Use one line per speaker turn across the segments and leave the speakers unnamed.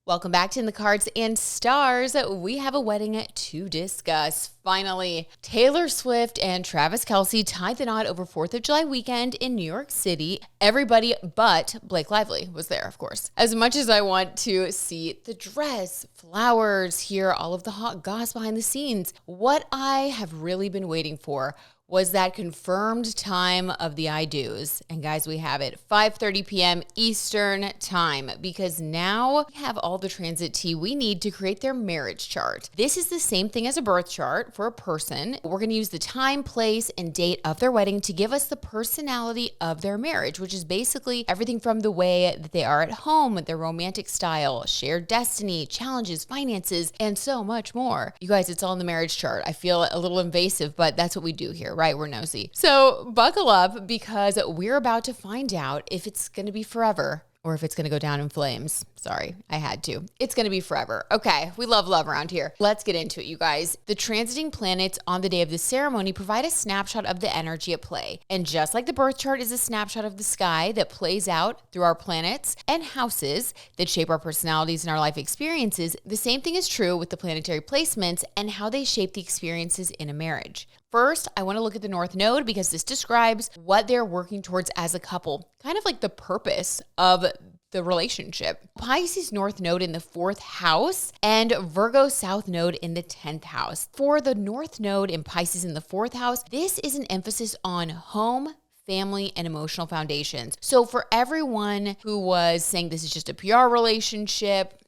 Welcome back to In the Cards and Stars. We have a wedding to discuss. Finally, Taylor Swift and Travis Kelce tied the knot over 4th of July weekend in New York City. Everybody but Blake Lively was there, of course. As much as I want to see the dress, flowers, hear all of the hot goss behind the scenes, what I have really been waiting for was that confirmed time of the I do's. And guys, we have it, 5:30 p.m. Eastern time, because now we have all the transit tea we need to create their marriage chart. This is the same thing as a birth chart for a person. We're going to use the time, place, and date of their wedding to give us the personality of their marriage, which is basically everything from the way that they are at home, their romantic style, shared destiny, challenges, finances, and so much more. You guys, it's all in the marriage chart. I feel a little invasive, but that's what we do here, right? We're nosy. So buckle up, because we're about to find out if it's going to be forever or if it's going to go down in flames. Sorry, I had to. It's going to be forever. Okay, we love love around here. Let's get into it, you guys. The transiting planets on the day of the ceremony provide a snapshot of the energy at play. And just like the birth chart is a snapshot of the sky that plays out through our planets and houses that shape our personalities and our life experiences, the same thing is true with the planetary placements and how they shape the experiences in a marriage. First, I want to look at the North Node, because this describes what they're working towards as a couple, kind of like the purpose of the relationship. Pisces North Node in the 4th house and Virgo South Node in the 10th house. For the North Node in Pisces in the 4th house, this is an emphasis on home, family, and emotional foundations. So for everyone who was saying this is just a PR relationship,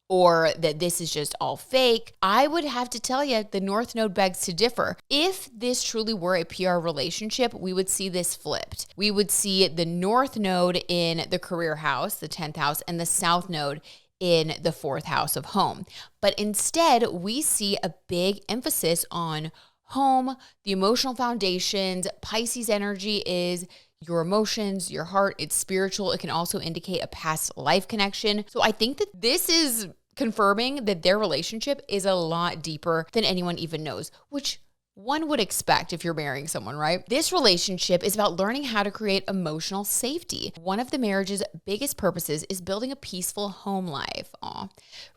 or that this is just all fake, I would have to tell you the North Node begs to differ. If this truly were a PR relationship, we would see this flipped. We would see the North Node in the career house, the 10th house, and the South Node in the 4th house of home. But instead, we see a big emphasis on home, the emotional foundations. Pisces energy is your emotions, your heart, it's spiritual. It can also indicate a past life connection. So I think that this is confirming that their relationship is a lot deeper than anyone even knows, which one would expect if you're marrying someone, right? This relationship is about learning how to create emotional safety. One of the marriage's biggest purposes is building a peaceful home life.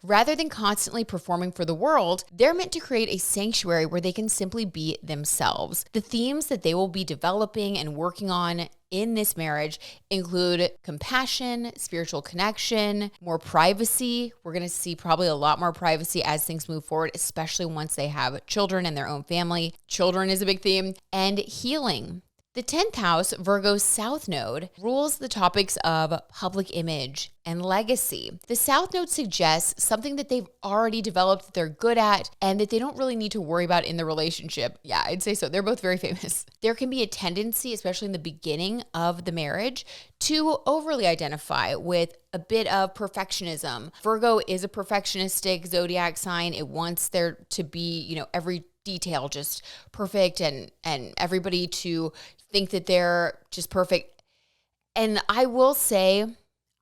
Rather than constantly performing for the world, they're meant to create a sanctuary where they can simply be themselves. The themes that they will be developing and working on in this marriage include compassion, spiritual connection, more privacy. We're going to see probably a lot more privacy as things move forward, especially once they have children and their own family. Children is a big theme. And healing. The 10th house, Virgo's South Node, rules the topics of public image and legacy. The South Node suggests something that they've already developed, that they're good at, and that they don't really need to worry about in the relationship. Yeah, I'd say so. They're both very famous. There can be a tendency, especially in the beginning of the marriage, to overly identify with a bit of perfectionism. Virgo is a perfectionistic zodiac sign. It wants there to be, every detail just perfect and everybody to think that they're just perfect. And I will say,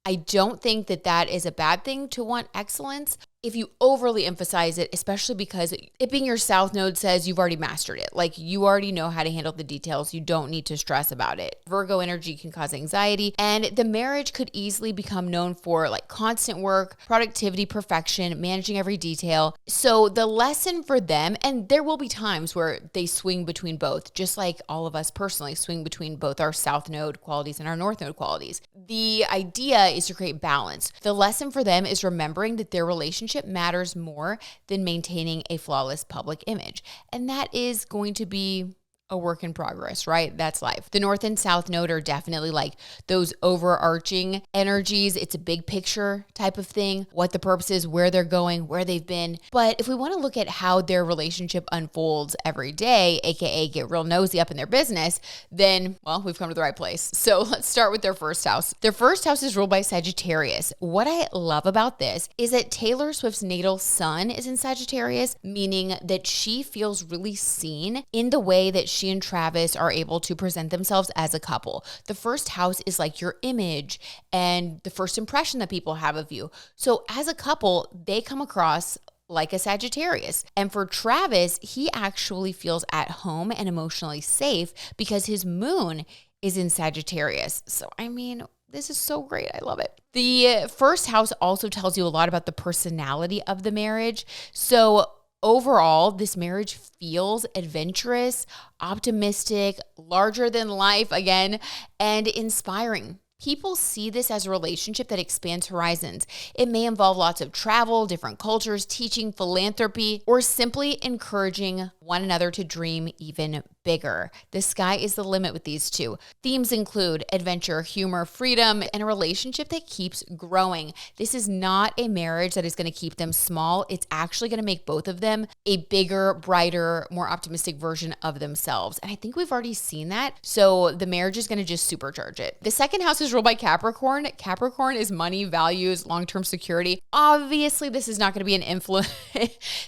I don't think that that is a bad thing to want excellence if you overly emphasize it, especially because it being your South Node says you've already mastered it. Like, you already know how to handle the details. You don't need to stress about it. Virgo energy can cause anxiety, and the marriage could easily become known for like constant work, productivity, perfection, managing every detail. So the lesson for them, and there will be times where they swing between both, just like all of us personally swing between both our South Node qualities and our North Node qualities. The idea is to create balance. The lesson for them is remembering that their relationship matters more than maintaining a flawless public image. And that is going to be a work in progress, right? That's life. The North and South Node are definitely like those overarching energies. It's a big picture type of thing, what the purpose is, where they're going, where they've been. But if we want to look at how their relationship unfolds every day, AKA get real nosy up in their business, then, well, we've come to the right place. So let's start with their first house. Their first house is ruled by Sagittarius. What I love about this is that Taylor Swift's natal sun is in Sagittarius, meaning that she feels really seen in the way that she and Travis are able to present themselves as a couple. The first house is like your image and the first impression that people have of you. So as a couple, they come across like a Sagittarius. And for Travis, he actually feels at home and emotionally safe because his moon is in Sagittarius. So, I mean, This is so great. I love it. The first house also tells you a lot about the personality of the marriage. So overall, this marriage feels adventurous, optimistic, larger than life again, and inspiring. People see this as a relationship that expands horizons. It may involve lots of travel, different cultures, teaching, philanthropy, or simply encouraging one another to dream even bigger. The sky is the limit with these two. Themes include adventure, humor, freedom, and a relationship that keeps growing. This is not a marriage that is going to keep them small. It's actually going to make both of them a bigger, brighter, more optimistic version of themselves. And I think we've already seen that. So the marriage is going to just supercharge it. The second house is ruled by Capricorn. Capricorn is money, values, long-term security. Obviously, this is not going to be an influence.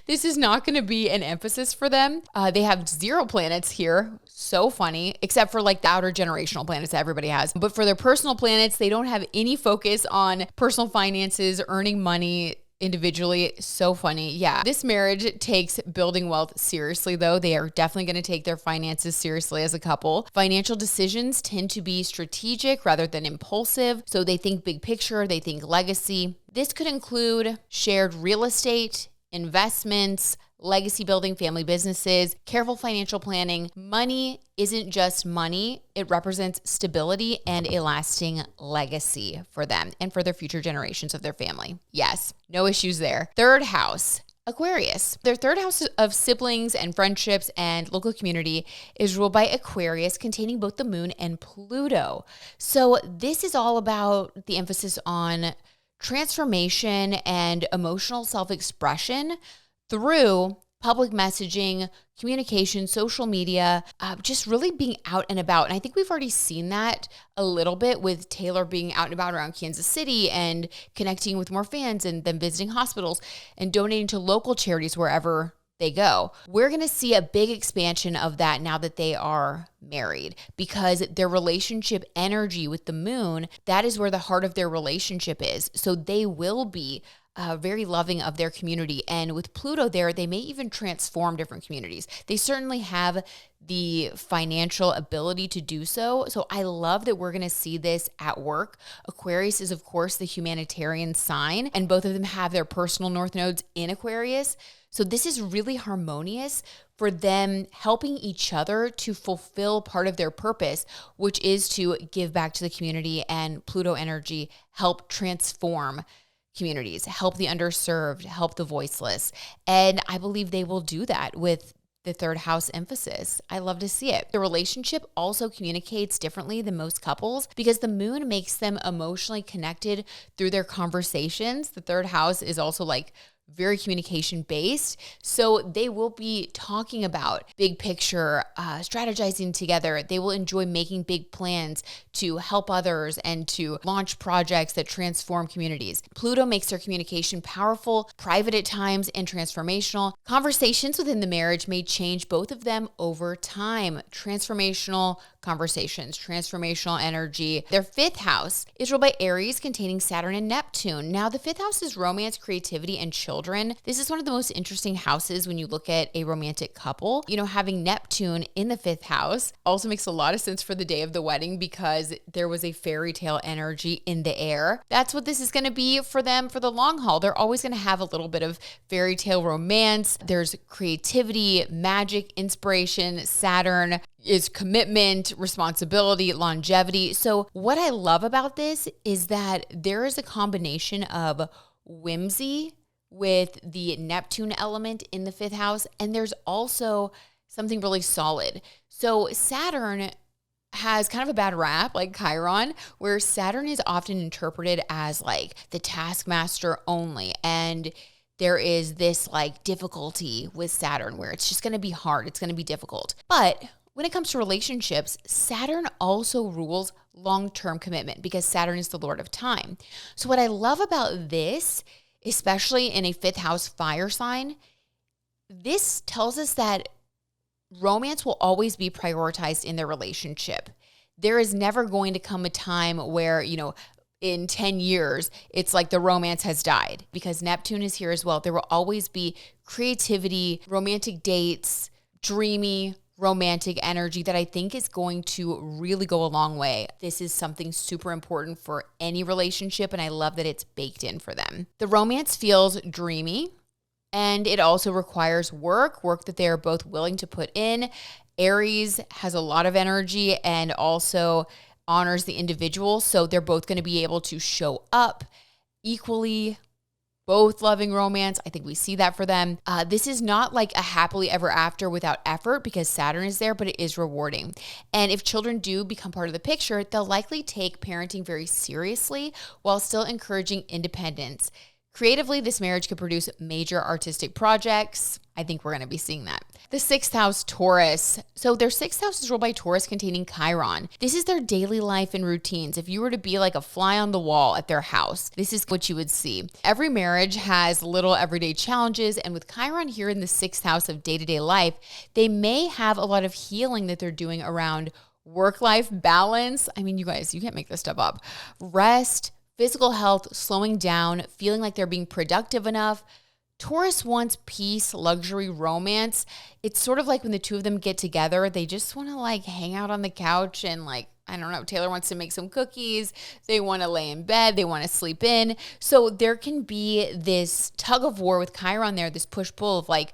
This is not going to be an emphasis for them. They have 0 planets here. So funny, except for like the outer generational planets that everybody has. But for their personal planets, they don't have any focus on personal finances, earning money individually. So funny. Yeah. This marriage takes building wealth seriously, though. They are definitely going to take their finances seriously as a couple. Financial decisions tend to be strategic rather than impulsive. So they think big picture, they think legacy. This could include shared real estate, investments, legacy building, family businesses, careful financial planning. Money isn't just money. It represents stability and a lasting legacy for them and for their future generations of their family. Yes, no issues there. Third house, Aquarius. Their third house of siblings and friendships and local community is ruled by Aquarius, containing both the moon and Pluto. So this is all about the emphasis on transformation and emotional self-expression through public messaging, communication, social media, just really being out and about. And I think we've already seen that a little bit with Taylor being out and about around Kansas City and connecting with more fans and then visiting hospitals and donating to local charities wherever they go. We're going to see a big expansion of that now that they are married, because their relationship energy with the moon, that is where the heart of their relationship is. So they will be very loving of their community. And with Pluto there, they may even transform different communities. They certainly have the financial ability to do so. So I love that we're going to see this at work. Aquarius is, of course, the humanitarian sign, and both of them have their personal north nodes in Aquarius. So this is really harmonious for them, helping each other to fulfill part of their purpose, which is to give back to the community, and Pluto energy help transform communities, help the underserved, help the voiceless. And I believe they will do that with the third house emphasis. I love to see it. The relationship also communicates differently than most couples because the moon makes them emotionally connected through their conversations. The third house is also like very communication based. So they will be talking about big picture, strategizing together. They will enjoy making big plans to help others and to launch projects that transform communities. Pluto makes their communication powerful, private at times, and transformational. Conversations within the marriage may change both of them over time. Transformational conversations, transformational energy. Their fifth house is ruled by Aries, containing Saturn and Neptune. Now, the fifth house is romance, creativity, and children. This is one of the most interesting houses when you look at a romantic couple. You know, having Neptune in the fifth house also makes a lot of sense for the day of the wedding because there was a fairy tale energy in the air. That's what this is going to be for them for the long haul. They're always going to have a little bit of fairy tale romance. There's creativity, magic, inspiration. Saturn is commitment, responsibility, longevity. So what I love about this is that there is a combination of whimsy with the Neptune element in the fifth house, and there's also something really solid. So Saturn has kind of a bad rap, like Chiron, where Saturn is often interpreted as like the taskmaster only, and there is this like difficulty with Saturn where it's just going to be hard, it's going to be difficult. But when it comes to relationships, Saturn also rules long-term commitment because Saturn is the lord of time. So what I love about this, especially in a fifth house fire sign, this tells us that romance will always be prioritized in their relationship. There is never going to come a time where, you know, in 10 years, it's like the romance has died because Neptune is here as well. There will always be creativity, romantic dates, dreamy, romantic energy that I think is going to really go a long way. This is something super important for any relationship, and I love that it's baked in for them. The romance feels dreamy, and it also requires work that they are both willing to put in. Aries has a lot of energy and also honors the individual, so they're both going to be able to show up equally, both loving romance. I think we see that for them. This is not like a happily ever after without effort because Saturn is there, but it is rewarding. And if children do become part of the picture, they'll likely take parenting very seriously while still encouraging independence. Creatively, this marriage could produce major artistic projects. I think we're going to be seeing that. The sixth house, Taurus. So their sixth house is ruled by Taurus containing Chiron. This is their daily life and routines. If you were to be like a fly on the wall at their house, this is what you would see. Every marriage has little everyday challenges. And with Chiron here in the sixth house of day-to-day life, they may have a lot of healing that they're doing around work-life balance. I mean, you guys, you can't make this stuff up. Rest, physical health, slowing down, feeling like they're being productive enough. Taurus wants peace, luxury, romance. It's sort of like when the two of them get together, they just want to like hang out on the couch and like, I don't know, Taylor wants to make some cookies. They want to lay in bed. They want to sleep in. So there can be this tug of war with Chiron there, this push-pull of like,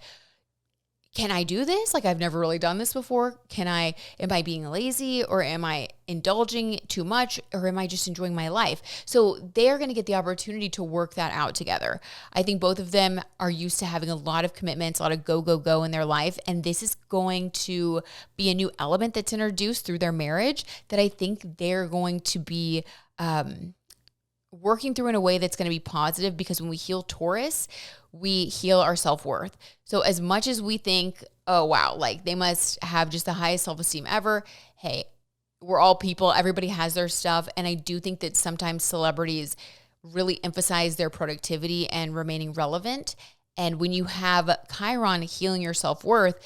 can I do this? Like, I've never really done this before. Am I being lazy, or am I indulging too much, or am I just enjoying my life? So they're going to get the opportunity to work that out together. I think both of them are used to having a lot of commitments, a lot of go in their life. And this is going to be a new element that's introduced through their marriage that I think they're going to be, working through in a way that's going to be positive, because when we heal Taurus, we heal our self-worth. So as much as we think, oh, wow, like they must have just the highest self-esteem ever. Hey, we're all people. Everybody has their stuff. And I do think that sometimes celebrities really emphasize their productivity and remaining relevant. And when you have Chiron healing your self-worth,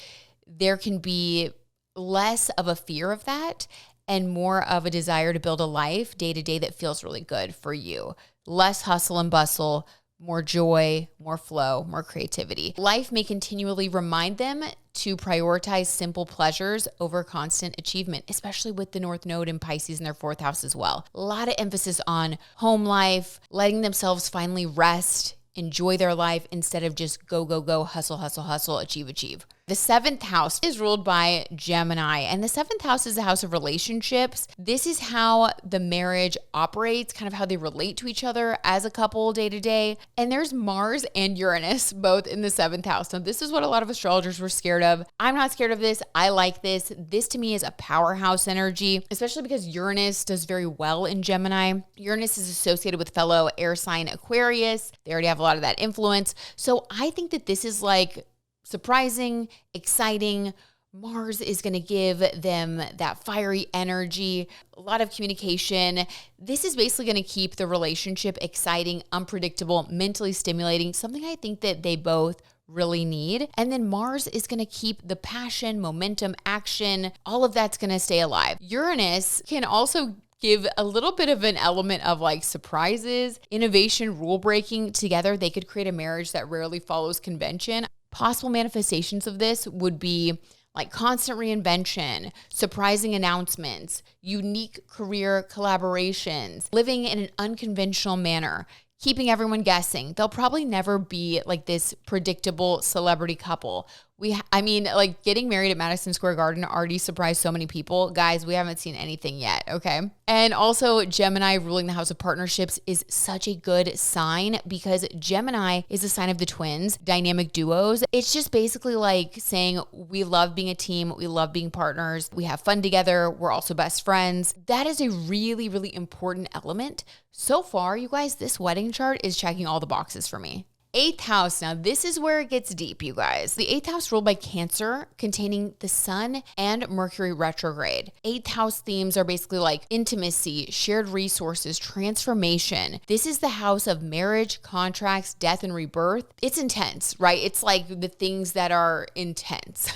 there can be less of a fear of that and more of a desire to build a life day to day that feels really good for you. Less hustle and bustle, more joy, more flow, more creativity. Life may continually remind them to prioritize simple pleasures over constant achievement, especially with the North Node in Pisces in their fourth house as well. A lot of emphasis on home life, letting themselves finally rest, enjoy their life instead of just go, hustle, achieve. The seventh house is ruled by Gemini, and the seventh house is the house of relationships. This is how the marriage operates, kind of how they relate to each other as a couple day to day. And there's Mars and Uranus both in the seventh house. Now, this is what a lot of astrologers were scared of. I'm not scared of this. I like this. This to me is a powerhouse energy, especially because Uranus does very well in Gemini. Uranus is associated with fellow air sign Aquarius. They already have a lot of that influence. So I think that this is like surprising, exciting. Mars is going to give them that fiery energy, a lot of communication. This is basically going to keep the relationship exciting, unpredictable, mentally stimulating, something I think that they both really need. And then Mars is going to keep the passion, momentum, action, all of that's going to stay alive. Uranus can also give a little bit of an element of like surprises, innovation, rule breaking. Together, they could create a marriage that rarely follows convention. Possible manifestations of this would be like constant reinvention, surprising announcements, unique career collaborations, living in an unconventional manner, keeping everyone guessing. They'll probably never be like this predictable celebrity couple. Like getting married at Madison Square Garden already surprised so many people. Guys, we haven't seen anything yet, okay? And also Gemini ruling the house of partnerships is such a good sign because Gemini is a sign of the twins, dynamic duos. It's just basically like saying we love being a team, we love being partners, we have fun together, we're also best friends. That is a really, really important element. So far, you guys, this wedding chart is checking all the boxes for me. Eighth house. Now, this is where it gets deep, you guys. The eighth house ruled by Cancer, containing the Sun and Mercury retrograde. Eighth house themes are basically like intimacy, shared resources, transformation. This is the house of marriage, contracts, death, and rebirth. It's intense, right? It's like the things that are intense,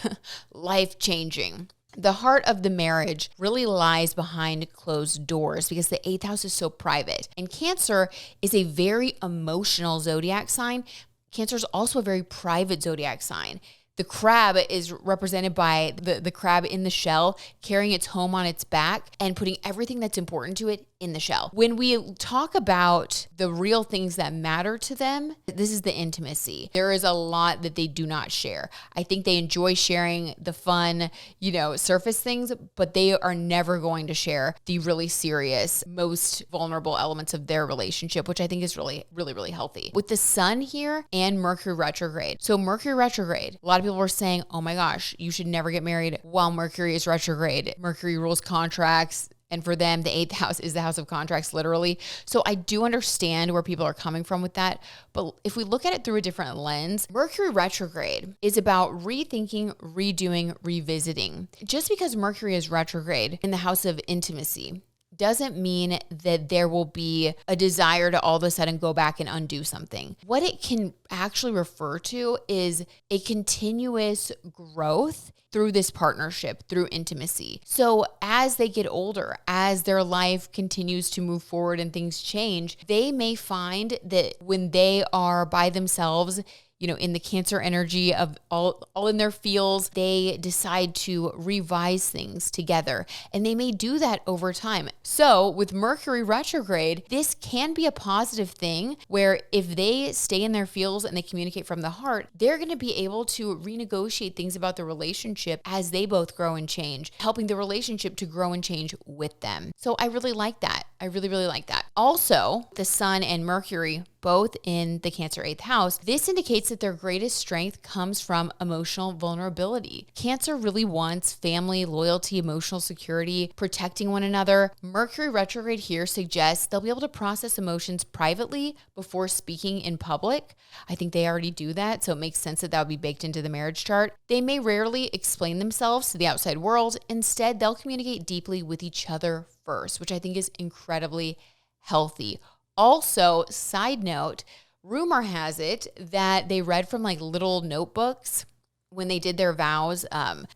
life-changing. The heart of the marriage really lies behind closed doors because the eighth house is so private. And Cancer is a very emotional zodiac sign. Cancer is also a very private zodiac sign. The crab is represented by the crab in the shell, carrying its home on its back and putting everything that's important to it in the shell. When we talk about the real things that matter to them, this is the intimacy. There is a lot that they do not share. I think they enjoy sharing the fun, surface things, but they are never going to share the really serious, most vulnerable elements of their relationship, which I think is really, really, really healthy. With the sun here and Mercury retrograde. So Mercury retrograde, a lot of people were saying, oh my gosh, you should never get married while Mercury is retrograde. Mercury rules contracts. And for them, the 8th house is the house of contracts, literally. So I do understand where people are coming from with that. But if we look at it through a different lens, Mercury retrograde is about rethinking, redoing, revisiting. Just because Mercury is retrograde in the house of intimacy doesn't mean that there will be a desire to all of a sudden go back and undo something. What it can actually refer to is a continuous growth through this partnership, through intimacy. So as they get older, as their life continues to move forward and things change, they may find that when they are by themselves, in the Cancer energy of all in their feels, they decide to revise things together. And they may do that over time. So with Mercury retrograde, this can be a positive thing where if they stay in their feels and they communicate from the heart, they're going to be able to renegotiate things about the relationship as they both grow and change, helping the relationship to grow and change with them. So I really like that. I really, really like that. Also, the Sun and Mercury both in the Cancer 8th house, this indicates that their greatest strength comes from emotional vulnerability. Cancer really wants family, loyalty, emotional security, protecting one another. Mercury retrograde here suggests they'll be able to process emotions privately before speaking in public. I think they already do that, so it makes sense that that would be baked into the marriage chart. They may rarely explain themselves to the outside world. Instead, they'll communicate deeply with each other first, which I think is incredibly healthy. Also, side note, rumor has it that they read from little notebooks when they did their vows.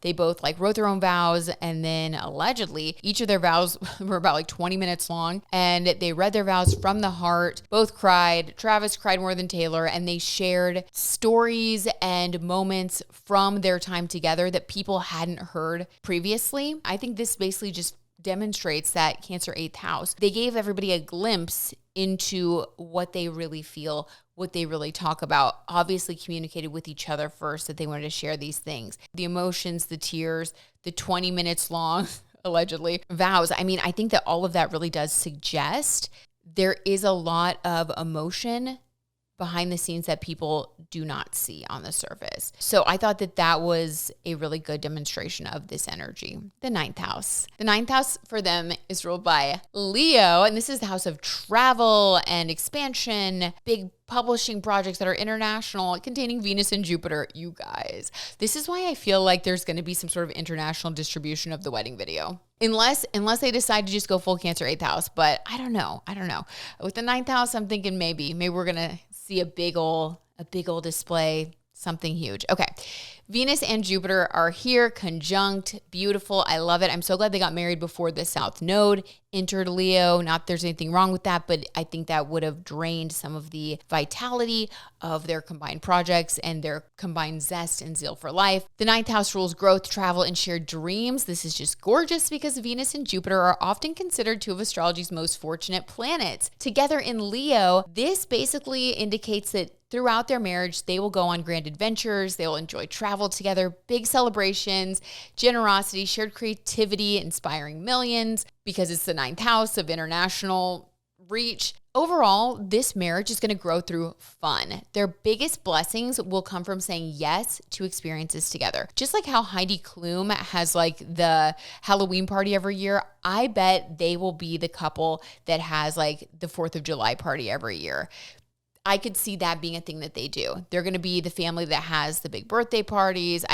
They both wrote their own vows, and then allegedly each of their vows were about 20 minutes long, and they read their vows from the heart. Both cried. Travis cried more than Taylor, and they shared stories and moments from their time together that people hadn't heard previously. I think this basically just demonstrates that Cancer 8th house, they gave everybody a glimpse into what they really feel, what they really talk about, obviously communicated with each other first that they wanted to share these things. The emotions, the tears, the 20 minutes long, allegedly, vows. I think that all of that really does suggest there is a lot of emotion behind the scenes that people do not see on the surface. So I thought that that was a really good demonstration of this energy. The 9th house. The 9th house for them is ruled by Leo, and this is the house of travel and expansion, big publishing projects that are international, containing Venus and Jupiter. You guys, this is why I feel like there's going to be some sort of international distribution of the wedding video. Unless they decide to just go full Cancer 8th house, but I don't know. With the 9th house, I'm thinking maybe we're going to see a big old display, something huge. Okay. Venus and Jupiter are here, conjunct, beautiful. I love it. I'm so glad they got married before the South Node entered Leo. Not that there's anything wrong with that, but I think that would have drained some of the vitality of their combined projects and their combined zest and zeal for life. The 9th house rules growth, travel, and shared dreams. This is just gorgeous because Venus and Jupiter are often considered two of astrology's most fortunate planets. Together in Leo, this basically indicates that throughout their marriage, they will go on grand adventures. They will enjoy travel together, big celebrations, generosity, shared creativity, inspiring millions, because it's the 9th house of international reach. Overall, this marriage is going to grow through fun. Their biggest blessings will come from saying yes to experiences together. Just like how Heidi Klum has the Halloween party every year, I bet they will be the couple that has the 4th of July party every year. I could see that being a thing that they do. They're going to be the family that has the big birthday parties.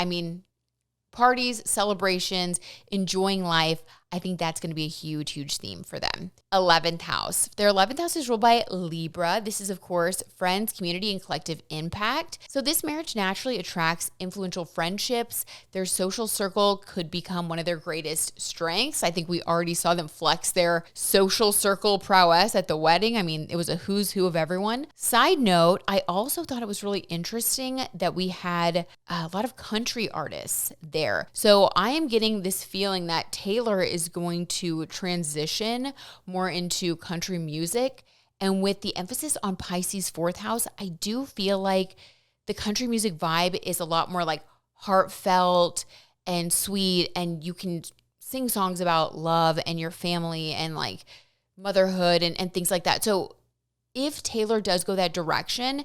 Parties, celebrations, enjoying life. I think that's going to be a huge, huge theme for them. 11th house. Their 11th house is ruled by Libra. This is, of course, friends, community, and collective impact. So this marriage naturally attracts influential friendships. Their social circle could become one of their greatest strengths. I think we already saw them flex their social circle prowess at the wedding. I mean, it was a who's who of everyone. Side note, I also thought it was really interesting that we had a lot of country artists there. So I am getting this feeling that Taylor is going to transition more into country music. And with the emphasis on Pisces 4th house, I do feel like the country music vibe is a lot more like heartfelt and sweet. And you can sing songs about love and your family and like motherhood and things like that. So if Taylor does go that direction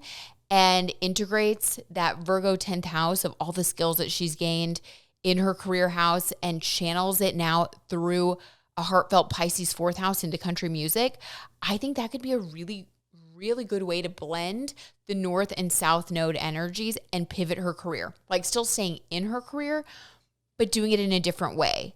and integrates that Virgo 10th house of all the skills that she's gained in her career house and channels it now through a heartfelt Pisces 4th house into country music, I think that could be a really, really good way to blend the North and South node energies and pivot her career. Like still staying in her career, but doing it in a different way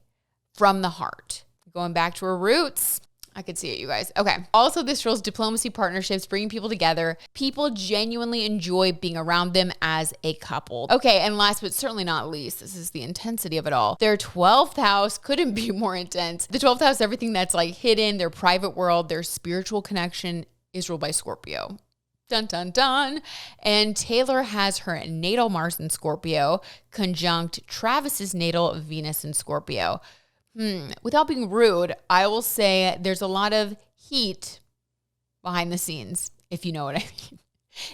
from the heart. Going back to her roots. I could see it, you guys. Okay. Also, this rules diplomacy, partnerships, bringing people together. People genuinely enjoy being around them as a couple. Okay. And last but certainly not least, this is the intensity of it all. Their 12th house couldn't be more intense. The 12th house, everything that's like hidden, their private world, their spiritual connection is ruled by Scorpio. Dun, dun, dun. And Taylor has her natal Mars in Scorpio conjunct Travis's natal Venus in Scorpio. Without being rude, I will say there's a lot of heat behind the scenes, if you know what I mean.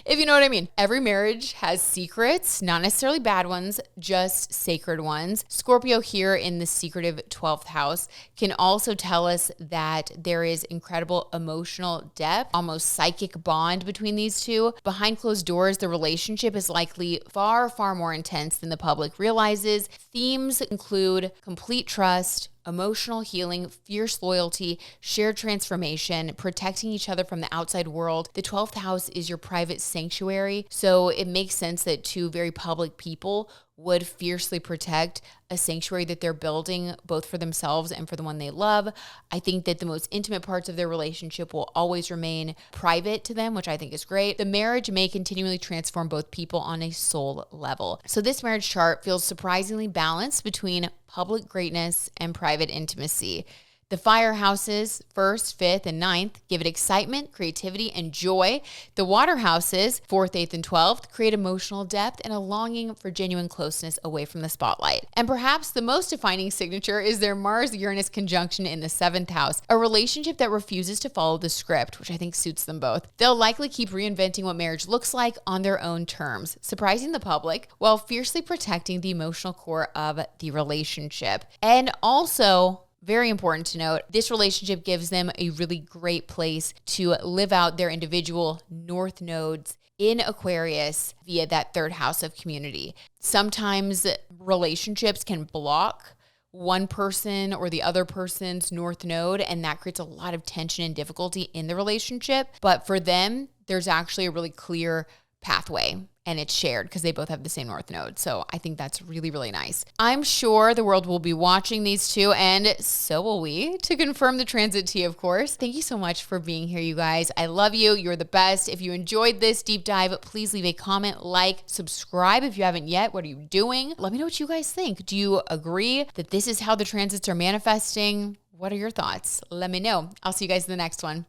If you know what I mean. Every marriage has secrets, not necessarily bad ones, just sacred ones. Scorpio here in the secretive 12th house can also tell us that there is incredible emotional depth, almost psychic bond between these two. Behind closed doors, the relationship is likely far, far more intense than the public realizes. Themes include complete trust, emotional healing, fierce loyalty, shared transformation, protecting each other from the outside world. The 12th house is your private sanctuary, so it makes sense that two very public people would fiercely protect a sanctuary that they're building both for themselves and for the one they love. I think that the most intimate parts of their relationship will always remain private to them, which I think is great. The marriage may continually transform both people on a soul level. So this marriage chart feels surprisingly balanced between public greatness and private intimacy. The fire houses, 1st, 5th, and 9th, give it excitement, creativity, and joy. The water houses, 4th, 8th, and 12th, create emotional depth and a longing for genuine closeness away from the spotlight. And perhaps the most defining signature is their Mars-Uranus conjunction in the 7th house, a relationship that refuses to follow the script, which I think suits them both. They'll likely keep reinventing what marriage looks like on their own terms, surprising the public while fiercely protecting the emotional core of the relationship. And also, very important to note, this relationship gives them a really great place to live out their individual North nodes in Aquarius via that 3rd house of community. Sometimes relationships can block one person or the other person's North node, and that creates a lot of tension and difficulty in the relationship. But for them, there's actually a really clear pathway, and it's shared because they both have the same North node. So I think that's really, really nice. I'm sure the world will be watching these two, and so will we, to confirm the transit T, of course. Thank you so much for being here, you guys. I love you. You're the best. If you enjoyed this deep dive, please leave a comment, like, subscribe if you haven't yet. What are you doing? Let me know what you guys think. Do you agree that this is how the transits are manifesting? What are your thoughts? Let me know. I'll see you guys in the next one.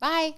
Bye.